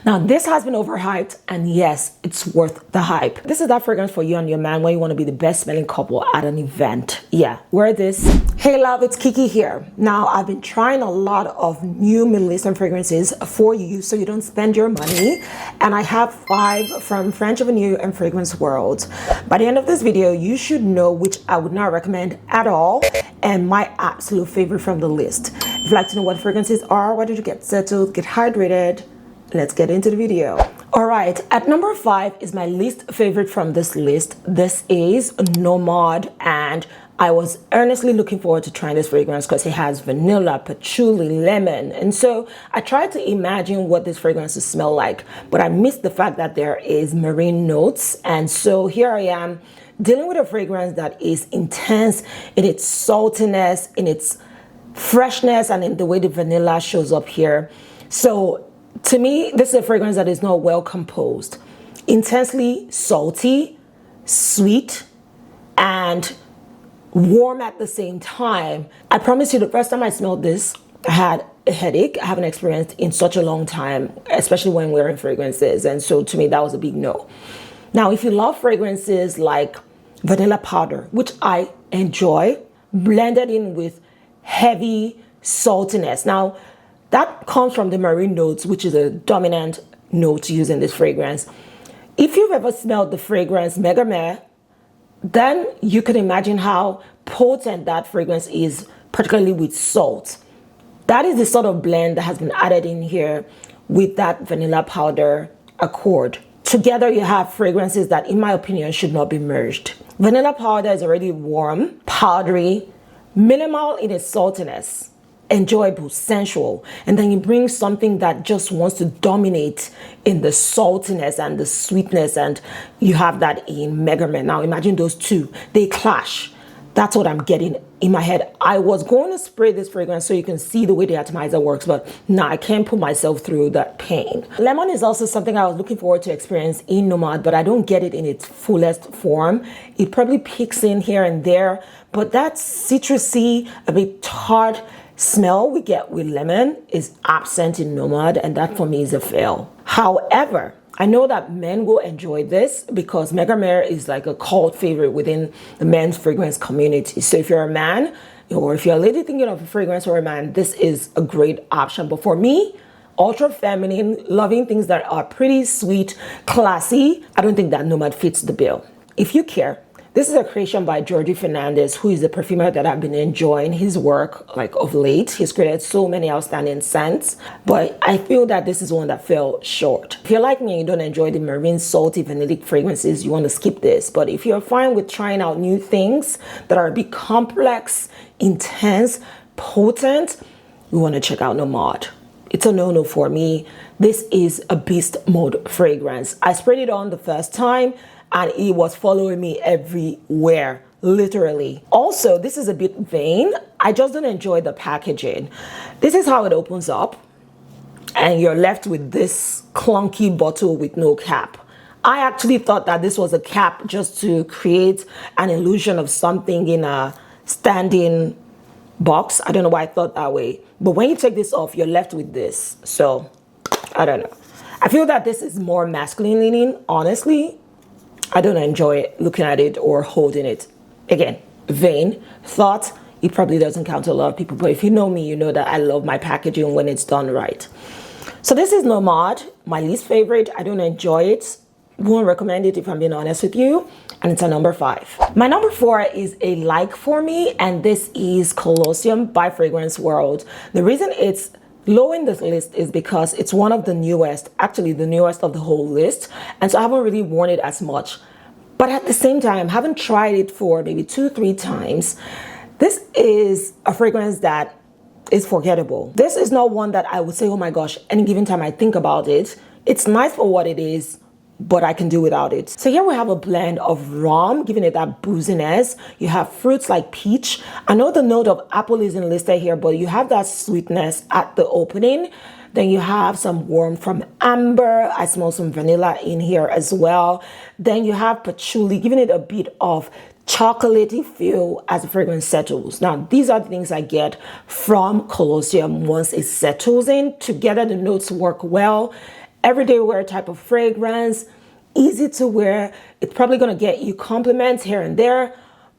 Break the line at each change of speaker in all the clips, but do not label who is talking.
Now, this has been overhyped, and yes, it's worth the hype. This is that fragrance for you and your man when you want to be the best smelling couple at an event. Yeah, wear this. Hey love, it's Kiki here. Now, I've been trying a lot of new Middle Eastern fragrances for you so you don't spend your money. And I have 5 from French Avenue and Fragrance World. By the end of this video, you should know which I would not recommend at all and my absolute favorite from the list. If you'd like to know what fragrances are, why don't you get settled, get hydrated? Let's get into the video. All right, at number 5 is my least favorite from this list. This is Nomad, and I was earnestly looking forward to trying this fragrance because it has vanilla, patchouli, lemon. And so I tried to imagine what this fragrance would smell like, but I missed the fact that there is marine notes. And so here I am dealing with a fragrance that is intense in its saltiness, in its freshness, and in the way the vanilla shows up here. So to me, this is a fragrance that is not well composed. Intensely salty, sweet, and warm at the same time. I promise you, the first time I smelled this, I had a headache. I haven't experienced in such a long time, especially when wearing fragrances. And so to me, that was a big no. Now, if you love fragrances like vanilla powder, which I enjoy, blended in with heavy saltiness. Now, that comes from the marine notes, which is a dominant note used in this fragrance. If you've ever smelled the fragrance Marmara, then you can imagine how potent that fragrance is, particularly with salt. That is the sort of blend that has been added in here with that vanilla powder accord. Together, you have fragrances that, in my opinion, should not be merged. Vanilla powder is already warm, powdery, minimal in its saltiness, enjoyable, sensual, and then you bring something that just wants to dominate in the saltiness and the sweetness, and you have that in Marmara. Now imagine those two, they clash. That's what I'm getting in my head. I was going to spray this fragrance so you can see the way the atomizer works, but nah, I can't put myself through that pain. Lemon is also something I was looking forward to experience in Nomad, but I don't get it in its fullest form. It probably peeks in here and there, but that citrusy, a bit tart smell we get with lemon is absent in Nomad, and that for me is a fail. However, I know that men will enjoy this because Marmara is like a cult favorite within the men's fragrance community. So if you're a man or if you're a lady thinking of a fragrance or a man, this is a great option. But for me, ultra feminine, loving things that are pretty sweet, classy, I don't think that Nomad fits the bill. If you care, this is a creation by Jordi Fernandez, who is a perfumer that I've been enjoying his work like of late. He's created so many outstanding scents, but I feel that this is one that fell short. If you're like me and you don't enjoy the marine salty vanillic fragrances, you want to skip this. But if you're fine with trying out new things that are a bit complex, intense, potent, you want to check out Nomad. It's a no-no for me. This is a beast mode fragrance. I sprayed it on the first time, and it was following me everywhere, literally. Also, this is a bit vain. I just don't enjoy the packaging. This is how it opens up, and you're left with this clunky bottle with no cap. I actually thought that this was a cap just to create an illusion of something in a standing box. I don't know why I thought that way. But when you take this off, you're left with this. So, I don't know. I feel that this is more masculine leaning, honestly. I don't enjoy looking at it or holding it. Again, vain thought. It probably doesn't count to a lot of people, but if you know me, you know that I love my packaging when it's done right. So this is Nomad, my least favorite. I don't enjoy it. Won't recommend it if I'm being honest with you. And it's a number 5. My number 4 is a like for me, and this is Colosseum by Fragrance World. The reason it's low in this list is because it's one of the newest, actually the newest of the whole list. And so I haven't really worn it as much. But at the same time, haven't tried it for maybe 2-3 times. This is a fragrance that is forgettable. This is not one that I would say, oh my gosh, any given time I think about it. It's nice for what it is, but I can do without it. So here we have a blend of rum, giving it that booziness. You have fruits like peach. I know the note of apple isn't listed here, but you have that sweetness at the opening. Then you have some warmth from amber. I smell some vanilla in here as well. Then you have patchouli, giving it a bit of chocolatey feel as the fragrance settles. Now, these are the things I get from Colosseum once it settles in. Together, the notes work well. everyday wear type of fragrance, easy to wear. It's probably going to get you compliments here and there,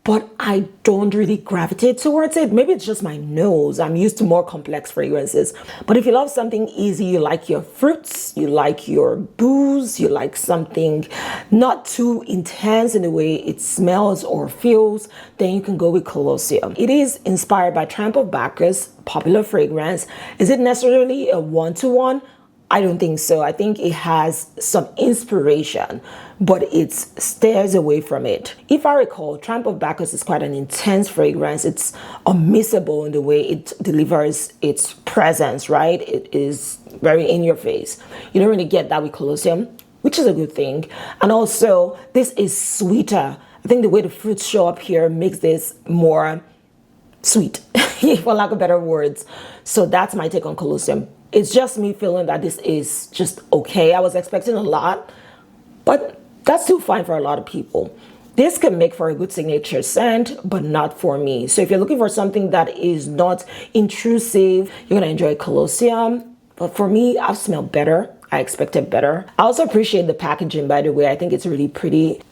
but I don't really gravitate towards it. Maybe it's just my nose. I'm used to more complex fragrances. But if you love something easy, you like your fruits, you like your booze, you like something not too intense in the way it smells or feels, then you can go with Colosseum. It is inspired by Triumph of Bacchus, popular fragrance. Is it necessarily a one-to-one? I don't think so. I think it has some inspiration, but it stares away from it. If I recall, Triumph of Bacchus is quite an intense fragrance. It's unmissable in the way it delivers its presence, right? It is very in your face. You don't really get that with Colosseum, which is a good thing. And also, this is sweeter. I think the way the fruits show up here makes this more sweet, for lack of better words. So that's my take on Colosseum. It's just me feeling that this is just okay. I was expecting a lot, but that's still fine for a lot of people. This can make for a good signature scent, but not for me. So if you're looking for something that is not intrusive, you're gonna enjoy Colosseum. But for me, I've smelled better. I expected better. I also appreciate the packaging, by the way. I think it's really pretty.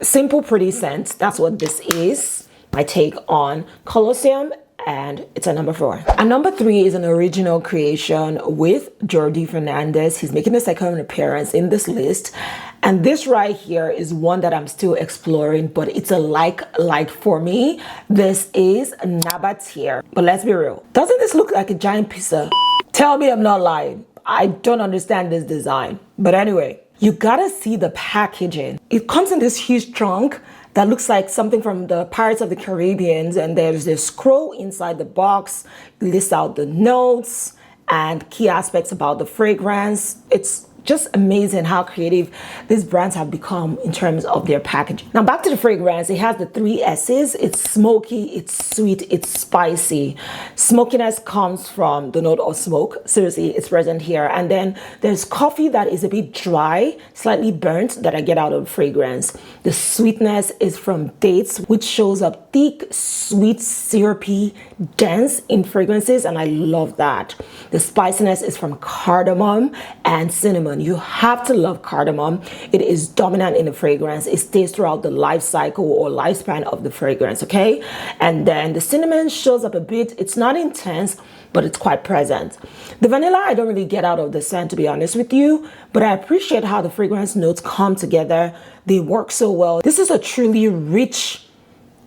Simple, pretty scent. That's what this is. My take on Colosseum. And it's a number 4. And number 3 is an original creation with Jordi Fernandez. He's making a second appearance in this list. And this right here is one that I'm still exploring, but it's a like for me. This is Nabatieh. But let's be real. Doesn't this look like a giant pizza? Tell me I'm not lying. I don't understand this design. But anyway, you gotta see the packaging. It comes in this huge trunk that looks like something from the Pirates of the Caribbean, and there's this scroll inside the box. It lists out the notes and key aspects about the fragrance. It's just amazing how creative these brands have become in terms of their packaging. Now back to the fragrance, it has the 3 S's. It's smoky, it's sweet, it's spicy. Smokiness comes from the note of smoke. Seriously, it's present here. And then there's coffee that is a bit dry, slightly burnt, that I get out of the fragrance. The sweetness is from dates, which shows up thick, sweet, syrupy, dense in fragrances, and I love that. The spiciness is from cardamom and cinnamon. You have to love cardamom. It is dominant in the fragrance. It stays throughout the life cycle or lifespan of the fragrance, okay? And then the cinnamon shows up a bit. It's not intense, but it's quite present. The vanilla, I don't really get out of the scent, to be honest with you, but I appreciate how the fragrance notes come together. They work so well. This is a truly rich,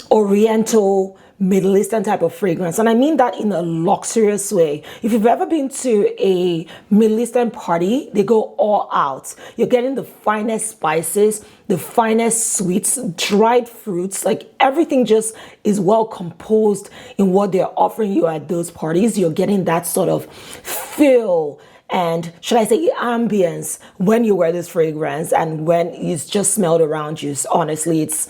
oriental, Middle Eastern type of fragrance, and I mean that in a luxurious way. If you've ever been to a Middle Eastern party, they go all out. You're getting the finest spices, the finest sweets, dried fruits, like everything just is well composed in what they're offering you at those parties. You're getting that sort of feel and, should I say, ambience when you wear this fragrance and when it's just smelled around you. So honestly, it's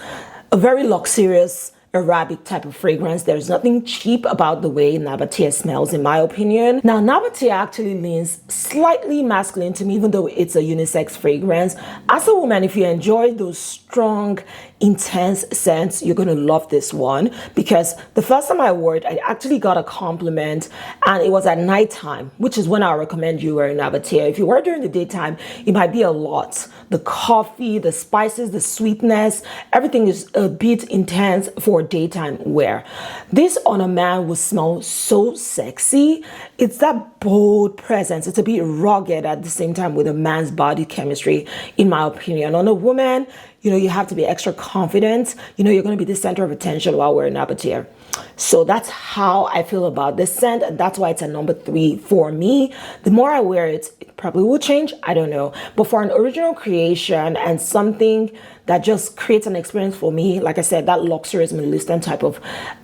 a very luxurious Arabic type of fragrance. There's nothing cheap about the way Nabatieh smells, in my opinion. Now, Nabatieh actually leans slightly masculine to me, even though it's a unisex fragrance. As a woman, if you enjoy those strong, intense scents, you're going to love this one, because the first time I wore it, I actually got a compliment, and it was at nighttime, which is when I recommend you wear Nabatieh. If you wear during the daytime, it might be a lot. The coffee, the spices, the sweetness, everything is a bit intense for daytime wear. This on a man will smell so sexy. It's that bold presence. It's a bit rugged at the same time with a man's body chemistry, in my opinion. On a woman, you know, you have to be extra confident. You know, you're going to be the center of attention while wearing Nabatieh. So that's how I feel about this scent, and that's why it's a number 3 for me. The more I wear it, it probably will change. I don't know. But for an original creation and something that just creates an experience for me, like I said, that luxurious Middle Eastern type of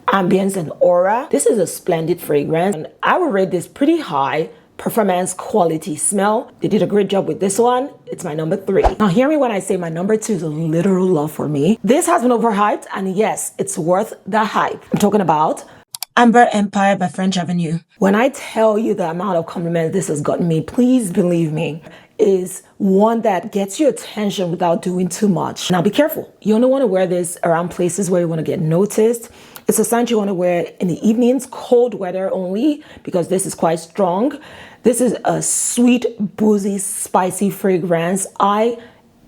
ambience and aura, this is a splendid fragrance. And I would rate this pretty high. Performance, quality, smell. They did a great job with this one. It's my number 3. Now hear me when I say my number 2 is a literal love for me. This has been overhyped, and yes, it's worth the hype. I'm talking about Amber Empire by French Avenue. When I tell you the amount of compliments this has gotten me, please believe me, is one that gets your attention without doing too much. Now be careful. You only want to wear this around places where you want to get noticed. It's a scent you want to wear in the evenings, cold weather only, because this is quite strong. This is a sweet, boozy, spicy fragrance. I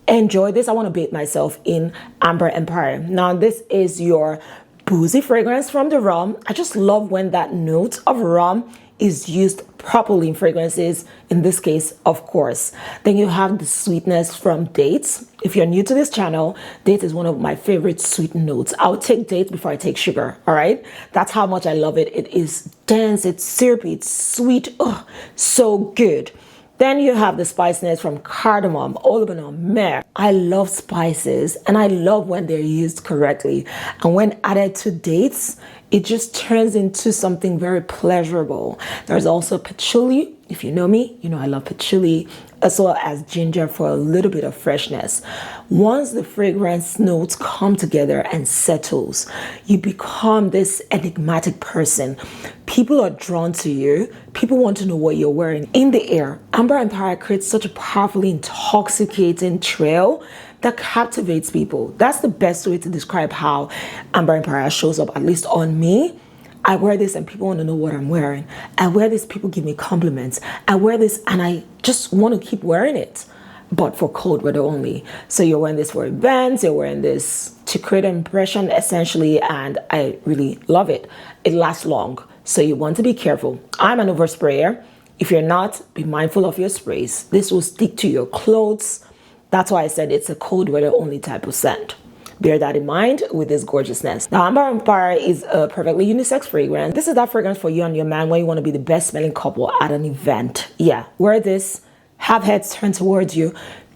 enjoy this. I want to bathe myself in Amber Empire. Now, this is your boozy fragrance from the rum. I just love when that note of rum is used properly in fragrances, in this case, of course. Then you have the sweetness from dates. If you're new to this channel, date is one of my favorite sweet notes. I'll take dates before I take sugar, all right? That's how much I love it. It is dense, it's syrupy, it's sweet, oh, so good. Then you have the spiciness from cardamom, olibanum, myrrh. I love spices and I love when they're used correctly. And when added to dates, it just turns into something very pleasurable. There's also patchouli. If you know me, you know I love patchouli, as well as ginger for a little bit of freshness. Once the fragrance notes come together and settles, you become this enigmatic person. People are drawn to you. People want to know what you're wearing. In the air, Amber Empire creates such a powerfully intoxicating trail that captivates people. That's the best way to describe how Amber Empire shows up, at least on me. I wear this and people want to know what I'm wearing. I wear this, people give me compliments. I wear this and I just want to keep wearing it, but for cold weather only. So you're wearing this for events, you're wearing this to create an impression essentially, and I really love it. It lasts long, so you want to be careful. I'm an oversprayer. If you're not, be mindful of your sprays. This will stick to your clothes. That's why I said it's a cold weather only type of scent. Bear that in mind with this gorgeousness. Now, Amber Empire is a perfectly unisex fragrance. This is that fragrance for you and your man when you want to be the best smelling couple at an event. Yeah, wear this, have heads turn towards you.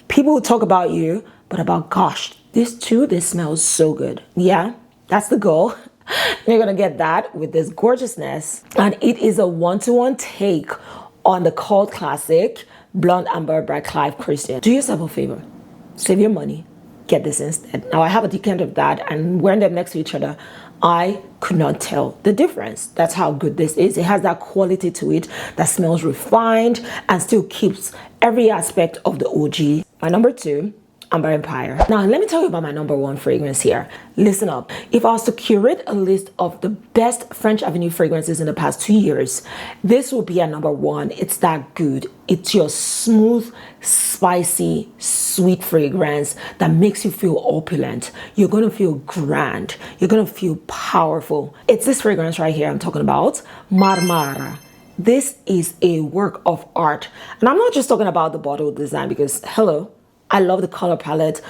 People will talk about you, but about, gosh, this smells so good. Yeah, that's the goal. You're gonna get that with this gorgeousness. And it is a one-to-one take on the cult classic Blonde Amber by Clive Christian. Do yourself a favor, save your money, get this instead. Now I have a decant of that, and wearing them next to each other, I could not tell the difference. That's how good this is. It has that quality to it that smells refined and still keeps every aspect of the OG. My number 2, Amber Empire. Now let me tell you about my number 1 fragrance here. Listen up. If I was to curate a list of the best French Avenue fragrances in the past 2 years, this would be at number 1. It's that good. It's your smooth, spicy, sweet fragrance that makes you feel opulent. You're gonna feel grand. You're gonna feel powerful. It's this fragrance right here I'm talking about, Marmara. This is a work of art. And I'm not just talking about the bottle design, because hello, I love the color palette,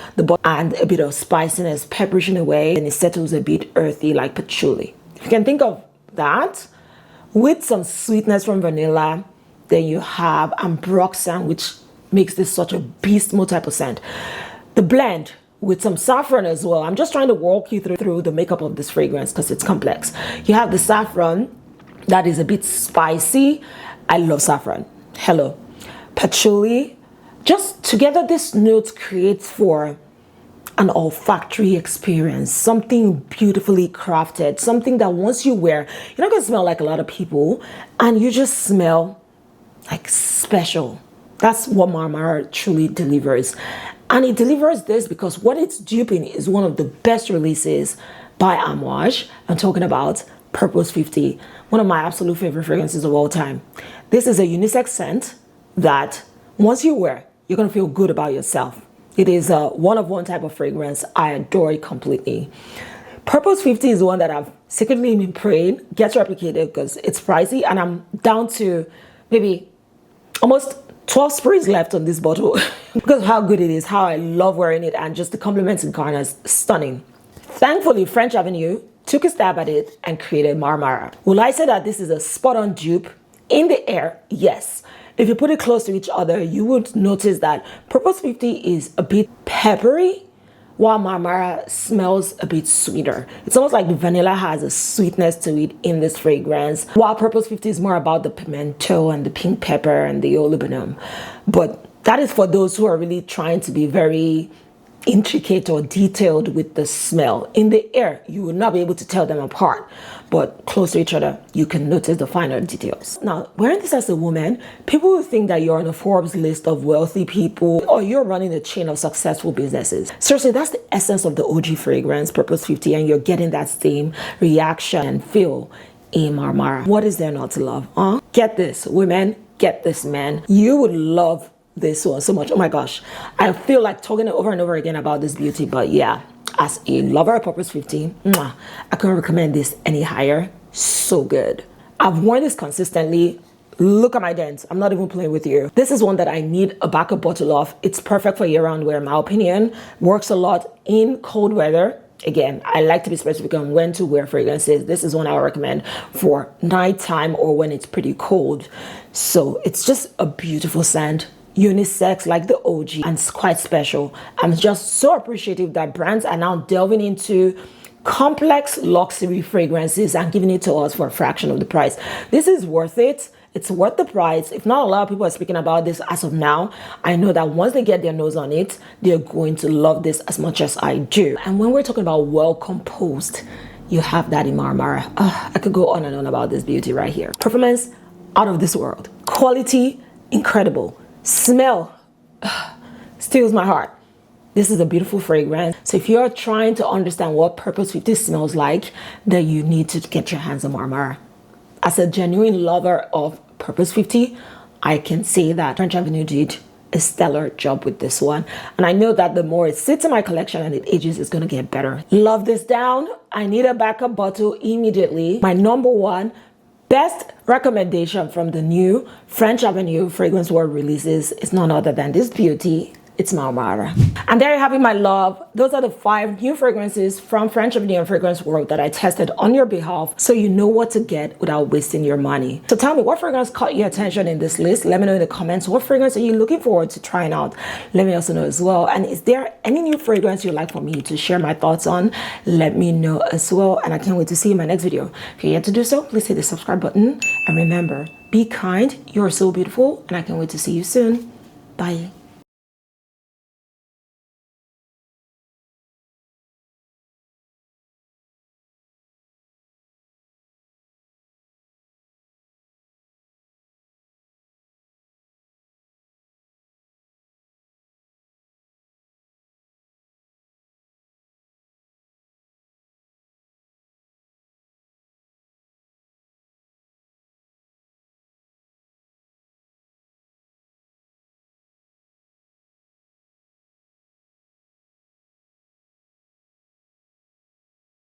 and a bit of spiciness, pepperish in a way, and it settles a bit earthy like patchouli. If you can think of that, with some sweetness from vanilla, then you have ambroxan, which makes this such a beast mode type of scent. The blend with some saffron as well. I'm just trying to walk you through the makeup of this fragrance because it's complex. You have the saffron that is a bit spicy. I love saffron. Hello. Patchouli. Just together, this note creates for an olfactory experience, something beautifully crafted, something that once you wear, you're not going to smell like a lot of people, and you just smell like special. That's what Marmara truly delivers. And it delivers this because what it's duping is one of the best releases by Amouage. I'm talking about Purpose 50, one of my absolute favorite fragrances of all time. This is a unisex scent that once you wear, you're gonna feel good about yourself. It is a one-of-one type of fragrance. I adore it completely. Purpose 50 is the one that I've secretly been praying gets replicated because it's pricey, and I'm down to maybe almost 12 sprays left on this bottle because of how good it is, how I love wearing it, and just the compliments in garners, stunning. Thankfully, French Avenue took a stab at it and created Marmara. Will I say that this is a spot-on dupe? In the air, yes. If you put it close to each other, you would notice that Purpose 50 is a bit peppery, while Marmara smells a bit sweeter. It's almost like the vanilla has a sweetness to it in this fragrance, while Purpose 50 is more about the pimento and the pink pepper and the olibanum. But that is for those who are really trying to be very intricate or detailed with the smell. In the air, you will not be able to tell them apart, but close to each other, you can notice the finer details. Now, wearing this as a woman, people will think that you're on a Forbes list of wealthy people or you're running a chain of successful businesses. Seriously, that's the essence of the OG fragrance, Purpose 50, and you're getting that same reaction and feel in Marmara. What is there not to love? Get this, women, get this, men. You would love this one so much. Oh my gosh, I feel like talking over and over again about this beauty, but yeah, as a lover of Purpose 50, I couldn't recommend this any higher. So good. I've worn this consistently. Look at my dents. I'm not even playing with you. This is one that I need a backup bottle of. It's perfect for year-round wear, in my opinion. Works a lot in cold weather. Again, I like to be specific on when to wear fragrances. This is one I would recommend for nighttime or when it's pretty cold. So it's just a beautiful scent. Unisex like the OG, and it's quite special. I'm just so appreciative that brands are now delving into complex luxury fragrances and giving it to us for a fraction of the price. This is worth it. It's worth the price. If not a lot of people are speaking about this as of now, I know that once they get their nose on it, they're going to love this as much as I do. And when we're talking about well composed, you have that in Marmara. I could go on and on about this beauty right here. Performance out of this world. Quality incredible. Smell steals my heart. This is a beautiful fragrance. So if you're trying to understand what Purpose 50 smells like, then you need to get your hands on Marmara. As a genuine lover of Purpose 50, I can say that French Avenue did a stellar job with this one. And I know that the more it sits in my collection and it ages, it's gonna get better. Love this down. I need a backup bottle immediately. My number one best recommendation from the new French Avenue Fragrance World releases is none other than this beauty. It's Marmara. And there you have it, my love. Those are the 5 new fragrances from French Avenue and Fragrance World that I tested on your behalf, so you know what to get without wasting your money. So tell me, what fragrance caught your attention in this list? Let me know in the comments. What fragrance are you looking forward to trying out? Let me also know as well. And is there any new fragrance you'd like for me to share my thoughts on? Let me know as well. And I can't wait to see you in my next video. If you're yet to do so, please hit the subscribe button. And remember, be kind. You're so beautiful. And I can't wait to see you soon. Bye.